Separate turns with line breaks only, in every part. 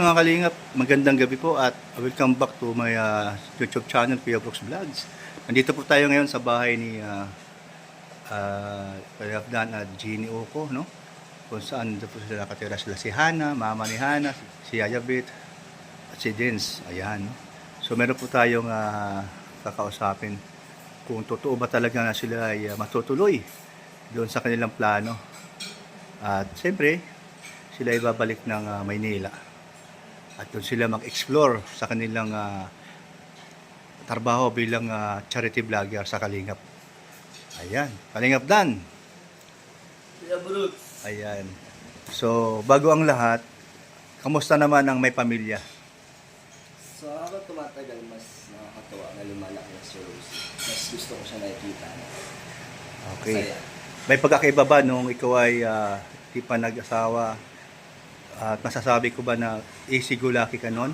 mga kalingap, magandang gabi po at welcome back to my YouTube channel, Kuya Brooks Vlogs. Nandito po tayo ngayon sa bahay ni Kuya Dan at Jeannie Oco, no? Kung saan po sila nakatira, sila si Hana, mama ni Hana, si Yayabit at si Jens. Ayan. So meron po tayong kakausapin kung totoo ba talaga na sila ay matutuloy doon sa kanilang plano. At siyempre, sila ay babalik ng Maynila. At doon sila mag-explore sa kanilang trabaho bilang charity vlogger sa Kalingap. Ayan, Kalingap Dan.
Kuya Brooks.
Ayan. So, bago ang lahat, kamusta naman ang may pamilya?
So habang tumatagal, mas nakakatawa na lumalaki na si Rosie. Mas gusto ko siya nakikita.
Okay.
Masaya.
May pagkakaiba ba nung ikaw ay di pa nag-asawa? At masasabi ko ba na easy go lucky ka nun?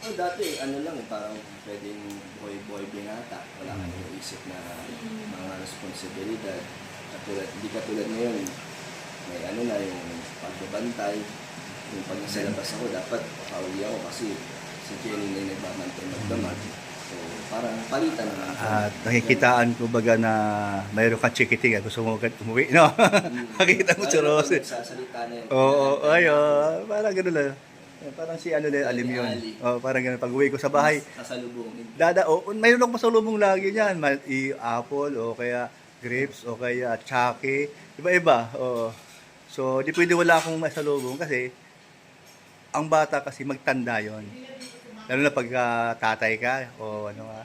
Oh, dati, lang, parang pwedeng boy-boy binata. Wala kang iisip na mga responsibilidad. Hindi katulad ngayon, may na yung pagbabantay. Yung pag nasa labas ako, dapat pauwi ako kasi si Jenny na yung nagbabantay magdamag. So, parang palitan na.
At nakikitaan ko baga na mayroon kang chikiting. Gusto mo agad umuwi, no? Nakikita mo si Rose.
Sasalita na yun.
Oo, parang gano'n lang. Parang si ano na alim yun. Oh, parang gano'n. Pag uwi ko sa bahay,
Sasalubungin.
mayroon akong pasalubong lagi niyan. Apple, o kaya grapes, o kaya tsake. Iba-iba. Oo. So, di pwede wala akong masalubong kasi ang bata kasi magtanda yon. Lalo na pag tatay ka o ano nga.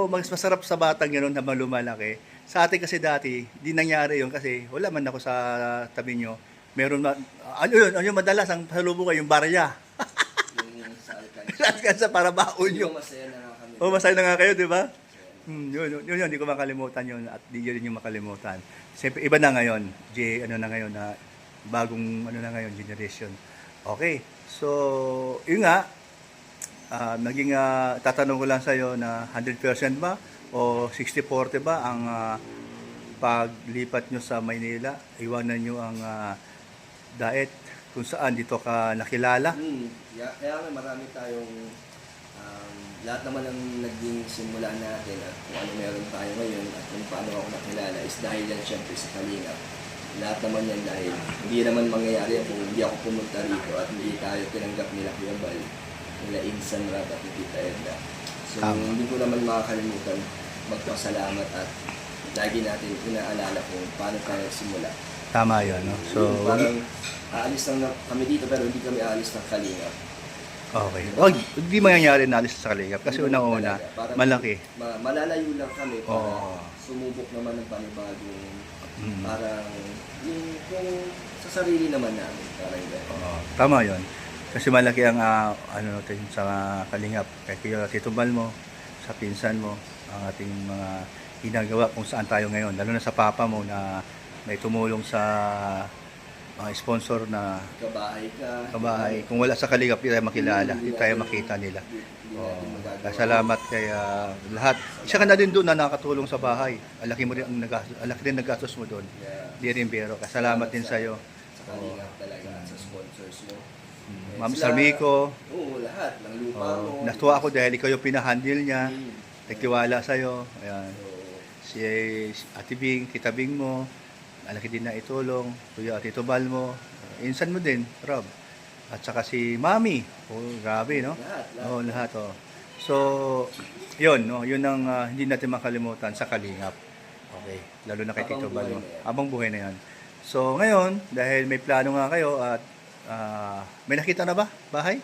Mas masarap sa batang gano'n na lumalaki. Sa atin kasi dati, di nangyari yun kasi wala man ako sa tabi nyo. Meron na, ano yun madalas ang pasalubong ko, yung barya.
Yung sa
Sa alkansa para baon
Yung
yung.
masaya na nga kami.
Masaya na nga kayo, di ba? Yun, hindi ko makalimutan yun at di yun yung makalimutan. Siyempre, iba na ngayon. Na ngayon na bagong na ngayon, generation. Okay, so, yun nga, naging tatanong ko lang sa'yo na 100% ba o 60-40 ba ang paglipat nyo sa Maynila? Iwanan nyo ang diet kung saan dito ka nakilala?
Kaya nga marami tayong lahat naman ang naging simula natin at kung ano meron tayo ngayon at kung paano ako nakilala is dahil yan syempre sa Kalingap. Lahat naman yan dahil hindi naman mangyayari kung hindi ako pumunta rito at hindi tayo tinanggap nila Kuya Bal, nila Insan Rab at Tita Edna. So hindi ko naman makakalimutan magpasalamat at lagi natin inaalala kung paano tayo simula.
Tama yun, no? So,
Parang aalis lang kami dito pero hindi kami aalis ng Kalingap.
okay. Hindi mangyayari na alis sa Kalingap kasi unang-una, malaki.
Malalayo lang kami para
Oo.
sumubok naman ng panibagong parang yung kung sa sarili naman namin. Parang gano'n.
Tama yun. Kasi malaki ang natin sa Kalingap. Kaya kayo, Tito Bal mo, sa pinsan mo, ang ating mga ginagawa kung saan tayo ngayon. Lalo na sa papa mo na may tumulong sa mga sponsor na
Kabahay ka.
kabahay. Kung wala sa Kalingap, hindi tayo makilala, hindi tayo makita nila.
Hindi natin magagawa.
Kaya salamat kay lahat. Isa ka na din doon na nakatulong sa bahay. Alaki mo rin ang alaki din nagastos mo doon.
Yeah.
Di rin pero salamat din sa iyo.
Sa Kalingap talaga at sa sponsors mo.
Ma'am
Sila-
Sarmico.
Oo, lahat. Ng lupa mo.
Natuwa ako dahil ikaw yung pinahandle niya.
Mm.
Nagtiwala sa iyo. Ayan.
So,
Si Ate Bing, Tita Bing mo. Alaki din na itulong. Kuya Tito Bal mo. Insan mo din, Rob. At saka si Mami. Grabe, no?
lahat.
Lahat. So, yun, no? Yun ang hindi natin makalimutan sa Kalingap. Okay. Lalo na kay
Habang
Tito Bal mo.
buhay na yan.
Habang buhay na yan. So, ngayon, dahil may plano nga kayo at may nakita na ba? Bahay?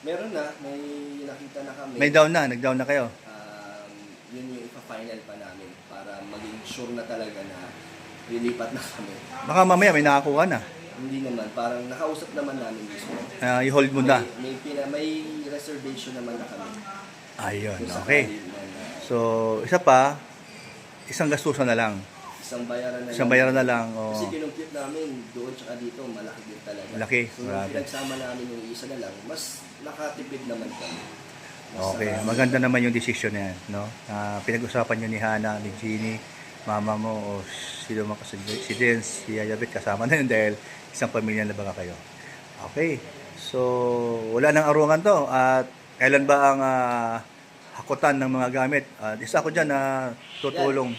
Meron na. May nakita na kami.
May down na. Nag-down na kayo.
Yun yung ipa-final pa namin para maging sure na talaga na lilipat na kami.
Baka mamaya may nakakuha na.
Hindi naman. Parang nakausap naman namin mismo.
I-hold mo na.
May reservation naman na kami.
Ayun,
Kung
okay.
sakali na
So, isa pa, isang gastusan na lang.
isang bayaran na lang.
Oo.
Kasi kinumpute namin doon tsaka dito, malaki din talaga.
Malaki,
So,
grabe.
pinagsama namin yung isa na lang, mas nakatipid naman kami. Mas
Okay, maganda naman yung decision na yan, no? Pinag-usapan nyo ni Hana, ni Jeannie, mama mo, o sino man kasi, si Dens, si Yayabit, kasama na yun dahil isang pamilya na baga kayo. Okay, So, wala nang arungan to. At kailan ba ang hakutan ng mga gamit? Isa ko dyan na tutulong.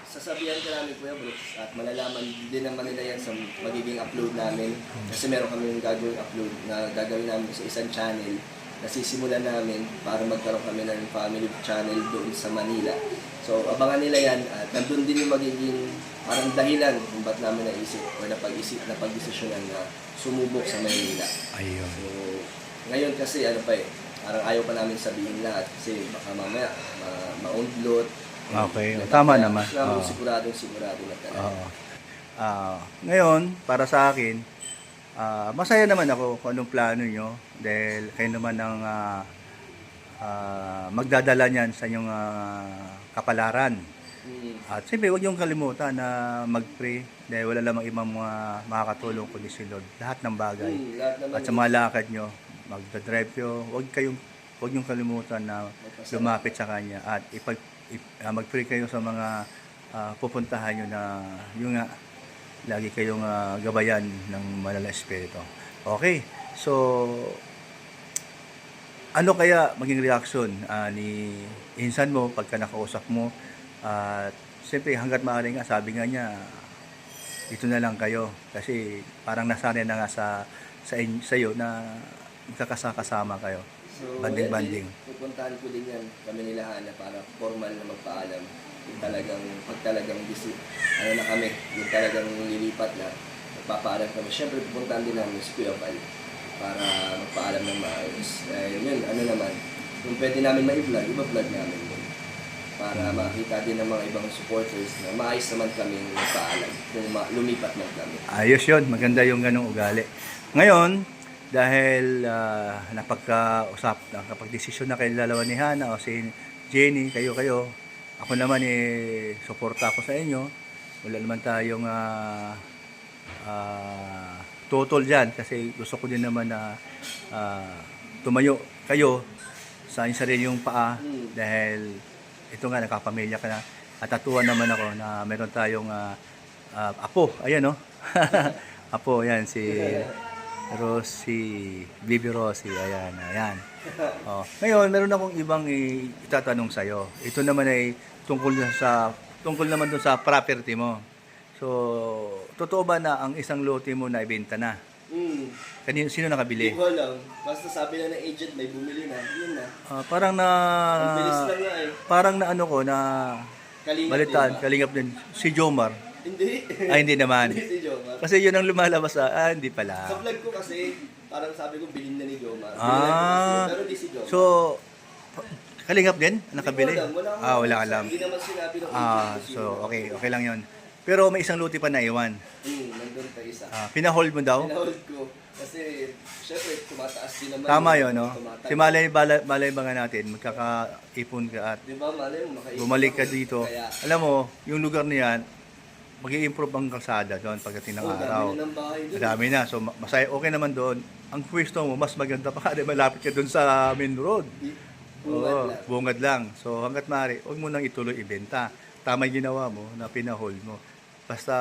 Sasabihan ka namin Kuya Brooks at malalaman din naman nila yan sa magiging upload namin kasi meron kami gagawin upload na gagawin namin sa isang channel na sisimulan namin para magkaroon kami ng family channel doon sa Manila. So abangan nila yan at nandun din yung magiging parang dahilan kung ba't namin naisip o napag-desisyonan na sumubok sa Manila.
Ayun.
So ngayon kasi parang ayaw pa namin sabihin lahat kasi baka mamaya ma-onload.
Okay, tama naman.
Sigurado na talaga.
Oo. Ngayon, para sa akin, masaya naman ako kung anong plano nyo dahil kayo naman ang magdadala niyan sa inyong kapalaran. At siyempre, huwag niyong kalimutan na mag-pray dahil wala lamang ibang mga makakatulong kundi si Lord. Lahat ng bagay. At sa mga lakad nyo, magdadrive nyo, huwag niyong kalimutan na lumapit sa Kanya at mag-pray kayo sa mga pupuntahan nyo na yung nga, lagi kayong gabayan ng Malalang Espiritu. Okay, so ano kaya maging reaction ni insan mo pagka nakausap mo? At siyempre hanggat maaari nga, sabi nga niya, dito na lang kayo kasi parang nasanay na nga sa iyo na magkakasama kayo.
So,
banding.
Pupuntahan ko din yan kami nila Hana para formal na magpaalam. Yung pag talagang busy, na kami, yung talagang lilipat na, magpapaalam kami. Siyempre, pupuntahan din namin si Kuya Val para magpaalam ng maayos. Yun, kung pwede namin ma-vlog, iba-vlog namin yun. Para makita din ng mga ibang supporters na maayos naman kami magpaalam kung lumipat man kami. Ayos
yun, maganda yung ganong ugali. Ngayon, dahil nakapag-desisyon na kayo dalawa ni Hana o si Jenny, kayo. Ako naman suporta ako sa inyo. Wala naman tayong total dyan kasi gusto ko din naman na tumayo kayo sa inyong sariling paa dahil ito nga, nakapamilya ka na. At tatuwa naman ako na meron tayong apo. Ayan, no? Apo, yan, si Rosie, Bibi Rosie, ayan. Ngayon, meron akong ibang itatanong sa'yo. Ito naman ay tungkol naman dun sa property mo. So, totoo ba na ang isang lote mo na ibenta na? Sino nakabili?
Hindi ko alam. Basta sabi na ng agent, may bumili na. Yun na.
Parang
Ang bilis lang nga
Parang na balitaan,
diba?
kalingap din. Si Jomar.
Hindi.
Ay, hindi naman.
Hindi si Jomar.
Kasi yun ang lumalabas hindi pala.
Sa vlog ko kasi, parang sabi ko, bilhin na ni Jomar. Pero di si Jomar.
So, kalingap din? Nakabili? Wala alam.
Hindi naman sinabi ng
so, okay lang yun. Pero may isang lote pa na iwan.
Nandun pa isa.
Pinahold mo daw?
Pinahold ko. Kasi, syempre, tumataas din naman.
Tama yun, no? Si malay ba nga natin, magkakaipon ka at
diba, malay mo,
bumalik ka dito.
Kaya,
alam mo, yung lugar niyan, mag-i-improve ang kalsada doon pagdating ng araw. Madami na. So, masaya, okay naman doon. Ang pwesto mo, mas maganda pa kasi malapit ka doon sa main road. Bungad lang. So, hanggat maaari, huwag mo nang ituloy ibenta. Tama yung ginawa mo na pinahold mo. Basta,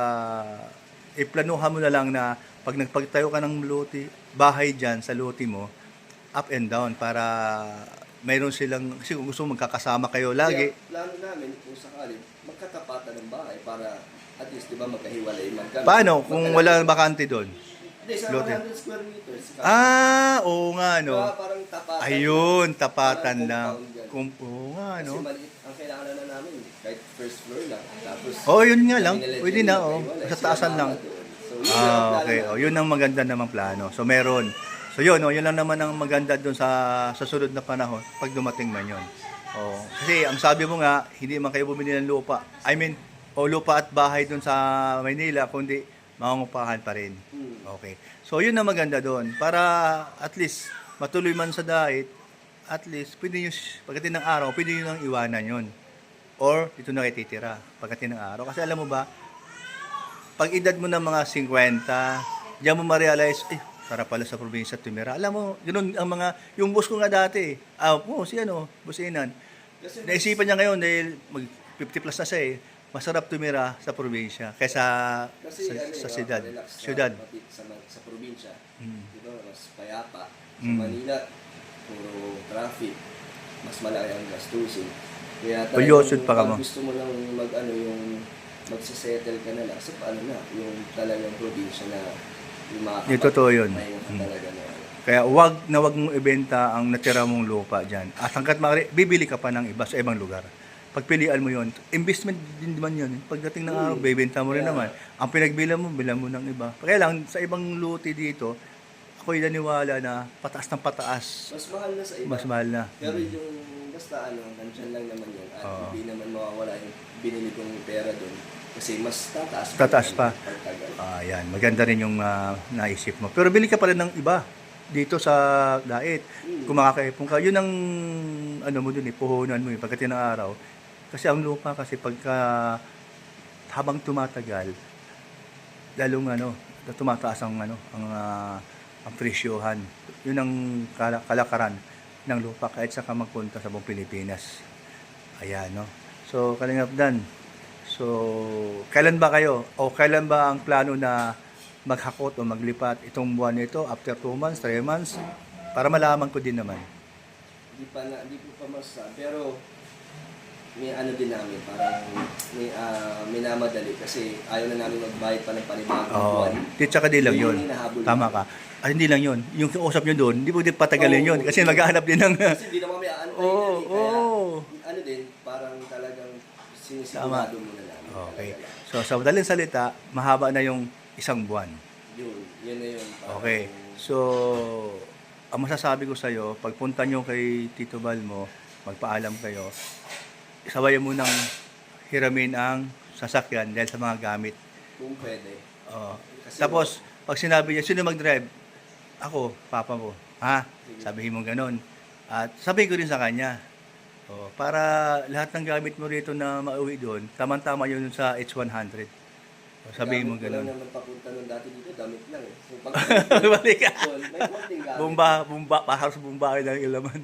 iplanuhan mo na lang na pag nagpagtayo ka ng lote, bahay dyan sa lote mo, up and down para mayroon silang, kasi kung gusto mo magkakasama kayo lagi.
Kaya, plano namin kung sakali, magkatapatan ng bahay para at least, di ba, magkahiwalay man kami.
Paano kung wala bakante doon?
Hindi, sa
Lote.
100 square meters.
Oo nga, no?
Parang tapatan.
Ayun, tapatan
Parang
lang.
compound
Oo nga,
Kasi
no?
maliit ang kailangan na namin, kahit first floor lang. Tapos,
Yun nga lang.
kami nila
Pwede
dyan
na,
magkahiwalay.
Sa taasan
Sila
lang.
mama doon. So, yun ang plano
Okay,
namin.
yun ang maganda namang plano. So, meron. So, yun lang naman ang maganda doon sa susunod na panahon pag dumating man yun. Kasi ang sabi mo nga, hindi man kayo bumili ng lupa. Lupa at bahay doon sa Maynila, kundi mangungupahan pa rin. Okay. So, yun ang maganda doon. Para at least matuloy man sa diet, at least pwede nyo, pagdating ng araw, pwede nyo nang iwanan yun. Or, dito na kayo titira pagdating ng araw. Kasi alam mo ba, pag edad mo ng mga 50, diyan mo ma-realize, para pala sa probinsya tumira. Alam mo, ganun ang yung boss ko nga dati, boss Inan.
Kasi
Naisipan niya ngayon dahil mag 50 plus na siya masarap tumira sa probinsya kaysa
Kasi
sa siyudad.
relax
Siyudad.
sa probinsya.
Mm.
Diba, mas payapa. Sa
Mm.
Manila, puro traffic. Mas malaki ang gastusin. Kaya
Palyosod pa ka mo.
pag gusto mo lang yung magsisettle ka na lang sa yung talagang probinsya na yung
Yung totoo yun.
pahinga ka
Mm.
talaga na
Kaya wag mong ibenta ang natira mong lupa dyan. At hanggat maaari, bibili ka pa ng iba sa ibang lugar. Pagpilian mo yon, investment din naman yun. Pagdating ng araw, bibenta mo rin
Kaya-
naman. Ang pinagbilan mo ng iba. Kaya lang, sa ibang luti dito, ako'y naniwala na pataas ng pataas.
mas mahal na sa iba.
Mas mahal na.
Pero yung basta nandyan lang naman yun at
Oo.
hindi naman mawawala yung binili kong pera doon kasi mas tataas
Tataas pa.
pagtagal.
Yan, maganda rin yung naisip mo. Pero bili ka pala ng iba dito sa Dait. Kung makakaipon ka, yun ang mo dun puhunan mo pagdating ng araw. Kasi ang lupa kasi pagka habang tumatagal, lalong tumataas ang presyohan. Yun ang kalakaran ng lupa kahit sa ka magpunta sa buong Pilipinas. Ayan, no? So, Kalingap Dan. So, kailan ba kayo? O kailan ba ang plano na maghakot o maglipat itong buwan nito? After 2 months, 3 months? Para malaman ko din naman.
Hindi ko pa masasabi. Pero may din namin, parang may minamadali kasi ayaw na namin magbayad pa ng panibagong
Oo.
buwan.
Tsaka di lang
Yun
yun.
yung hinahabol
Tama
namin.
ka. Hindi lang yun. Yung usap nyo doon, hindi pwede patagalin
Oo.
yun. Kasi maghahanap din ng...
Kasi hindi naman may
Oo,
kaya din, parang talagang
Tama.
sinisigurado muna namin.
Okay.
Talaga lang.
So, sa madaling salita, mahaba na yung 1 buwan.
Yun na yun. Parang-
Okay. So, ang masasabi ko sa'yo, pagpunta nyo kay Tito Balmo, magpaalam kayo, sabayan mo nang hiramin ang sasakyan dahil sa mga gamit.
Kung pwede.
Oo.
Kasi-
Tapos, pag sinabi niya, sino mag-drive? Ako, papa mo. Ha? Sabihin mo ganun. At sabihin ko rin sa kanya. Para lahat ng gamit mo rito na mauwi doon, tamang-tama yun sa H100. Sabihin mo
Gamit ko lang
ganun.
naman papunta nun dati dito, damit lang eh. So, pag
Balik ka.
doon, may konting gamit.
Bumba, halos bumba lang yung laman.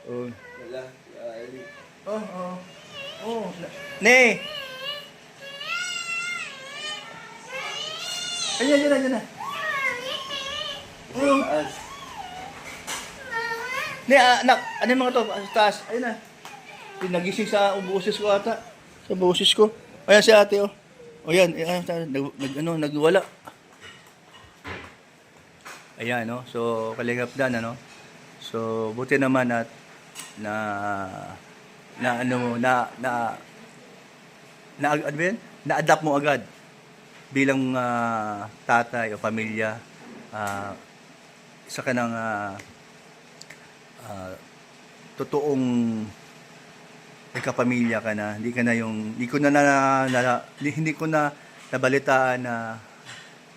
Oh.
Wala. Ay,
Oh. Ne! Ayan na. Oh.
taas.
Ne, anak, ano yung mga to? Sa taas. Ayun na. Nagising sa boses ko ata. Sa boses ko. Ayan si ate, oh. O yan, nagwala. Ayan, no? So, Kalingap Dan, So, buti naman at na-adapt mo agad bilang tatay o pamilya. Isa ka ng totoong kapamilya ka na. Hindi ko na nabalitaan na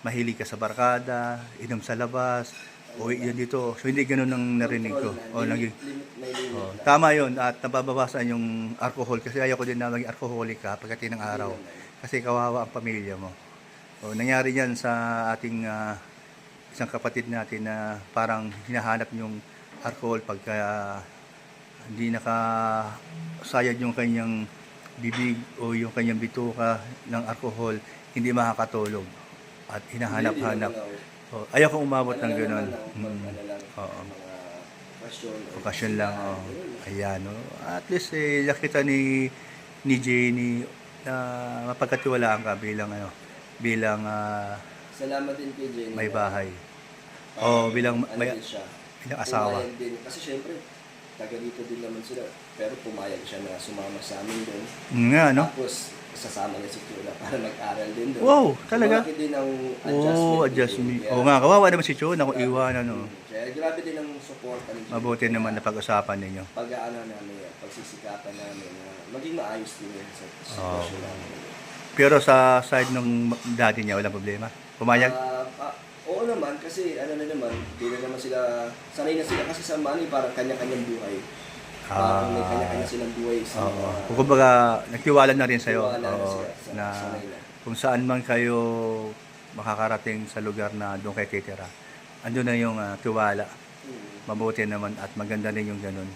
mahilig ka sa barkada, inom sa labas, uwi yun dito. So hindi ganoon ang narinig ko.
May limit lang.
Tama yun at nababawasan yung alcohol kasi ayoko din na maging alcoholic ka pagdating ng araw. Kasi kawawa ang pamilya mo. Nangyari yan sa ating isang kapatid natin na parang hinahanap yung alcohol pagka hindi nakasayad yung kanyang bibig o yung kanyang bituka ng alcohol, hindi makakatulog at hinahanap-hanap. Ayaw kong umabot ng gano'n. Oo. Okasyon lang. Ayan. At least nakita ni Jenny na mapagkatiwalaan ka bilang
Salamat din kay Jenny.
may bahay. Bilang asawa.
Pumayag din. Kasi syempre, taga dito din naman sila. Pero pumayag siya na sumama sa amin doon.
Nga, no?
Tapos, sasama niya si Chula para mag-aral din doon.
Wow, talaga?
Malaki din ang adjustment.
Adjustment.
Kaya-
Nga, kawawa naman si Chon. Ako iwanan,
Kaya grabe din ang support.
Mabuti naman na pag-usapan ninyo.
Pagsisikapan namin na maging maayos din yun sa sitwasyon namin.
Pero sa side ng daddy niya, walang problema? Pumayag?
Oo naman, kasi na naman, di na naman sila, sanay na sila kasi sa money, parang kanya-kanyang buhay. Parang may kanya-kanya silang buhay sa mga...
Kung kumbaga, nagtiwala na rin sa'yo.
Nagtiwala na
Oo,
sila,
na
sanay na.
kung saan man kayo makakarating sa lugar na doon kayo titira, andun na yung tiwala. Mabuti naman at maganda rin yung ganun.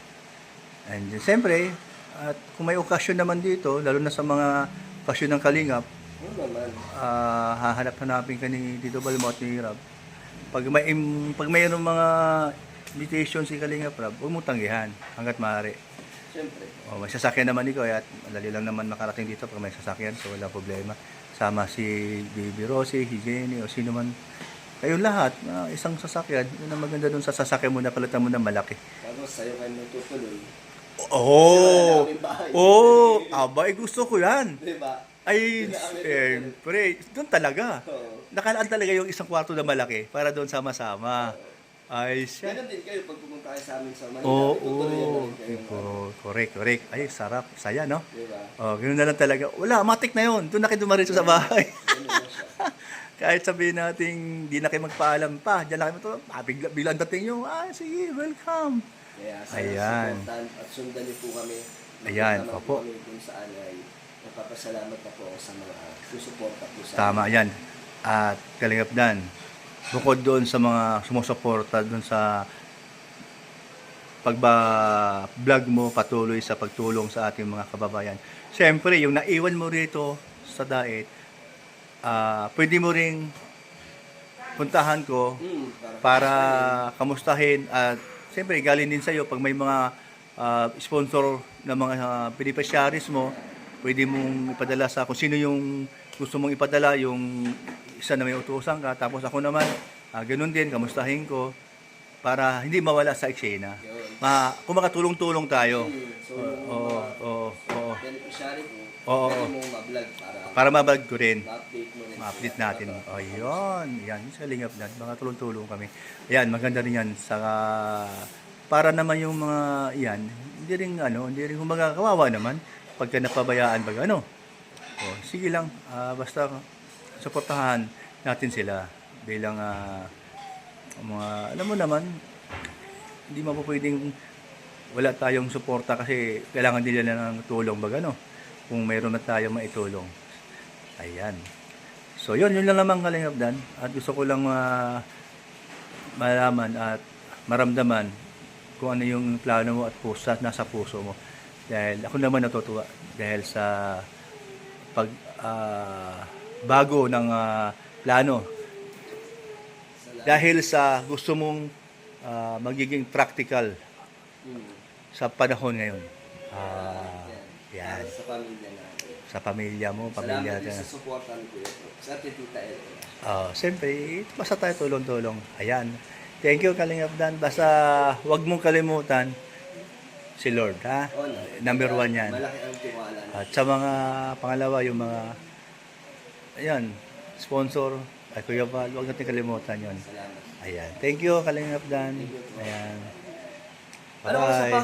And siyempre, at kung may okasyon naman dito, lalo na sa mga okasyon ng Kalingap,
Oo naman.
hahanap-hanapin ka ni Tito Balmo at ni Rab. Pag mayroong mga invitation si Kalingap Rab, huwag mo tanggihan hanggat maaari.
Siyempre.
May sasakyan naman ikaw at madali lang naman makarating dito pag may sasakyan, so wala problema. Sama si Baby Rosie, si Jenny, o sino man. Kayong lahat, isang sasakyan, yun ang maganda dun sa sasakyan mo na palitan mo ng malaki.
Tapos sa'yo kayo magtutuloy.
Oh!
Kasi wala naming bahay.
Oh! Abay, gusto ko yan.
Di ba?
Ay,
Hindi na kami
siyempre, doon talaga.
Oo.
Nakalaan talaga yung isang kwarto na malaki para doon sama-sama. Ay, siya.
Ganun din kayo pag pumunta kayo sa amin sa Manila.
Oo,
tutuloy na rin kayo.
correct. Ay, sarap. Saya, no?
Di ba?
Ganoon na lang talaga. Wala, matik na yun. Doon na kayo dumaritso sa bahay.
Ganun na siya.
Kahit sabihin natin, di na kayo magpaalam pa. Diyan lang kayo ito. Biglang dating yung, sige, welcome.
Kaya sa
Ayan.
supportan at sundan niyo po kami.
Ayan,
Naman
opo.
po kami kung saan ay nagpapasalamat na po ako sa mga susuporta po sa
Tama yan. At Kalingap Dan, bukod doon sa mga sumusuporta doon sa pagba-vlog mo, patuloy sa pagtulong sa ating mga kababayan. Siyempre, yung naiwan mo rito sa Daet, pwede mo ring puntahan ko para kamustahin at siyempre galing din sa iyo pag may mga sponsor na mga beneficiaries mo, pwede mong ipadala sa kung sino yung gusto mong ipadala, yung isa na may utusan ka, tapos ako naman ganun din, kamustahin ko para hindi mawala sa eksena.
Yun.
Kung makatulong-tulong tayo.
So,
Oo.
beneficiary ko,
Oo.
pwede mong ma-vlog para
Para mabag ko rin.
ma-update mo rin.
Ma-update natin. Ayun. Yan. Sa Lingap na. Mga tulong-tulong kami. Ayan. Maganda rin yan. Para naman yung mga yan. Hindi rin humaga kawawa naman. Pagka napabayaan. Sige lang. Basta suportahan natin sila. Bilang mga, alam mo naman, hindi mo po pwedeng wala tayong suporta kasi kailangan nila ng tulong kung mayroon na tayong maitulong. Ayan. So yun lang naman Kalingap Dan. At gusto ko lang malaman at maramdaman kung ano yung plano mo at nasa puso mo. Dahil ako naman natutuwa dahil sa bago ng plano. Dahil sa gusto mong magiging practical sa panahon ngayon. Yan.
Sa pamilya natin.
Sa pamilya mo, pamilya
Salamat din
natin.
sa suporta ni Kuya Bro. Sa ating Tita Elena.
Siyempre, basta tayo tulong-tulong. Ayan. Thank you, Kalingap Dan. Basta wag mong kalimutan si Lord, ha?
Oh, no.
Number one yan.
Malaki ang tiwala na.
At sa mga pangalawa, yung mga sponsor, ay Kuya Val, wag natin kalimutan yon.
Salamat.
Ayan. Thank you, Kalingap Dan. Ayan.
Ano, isa
Bye.
pa?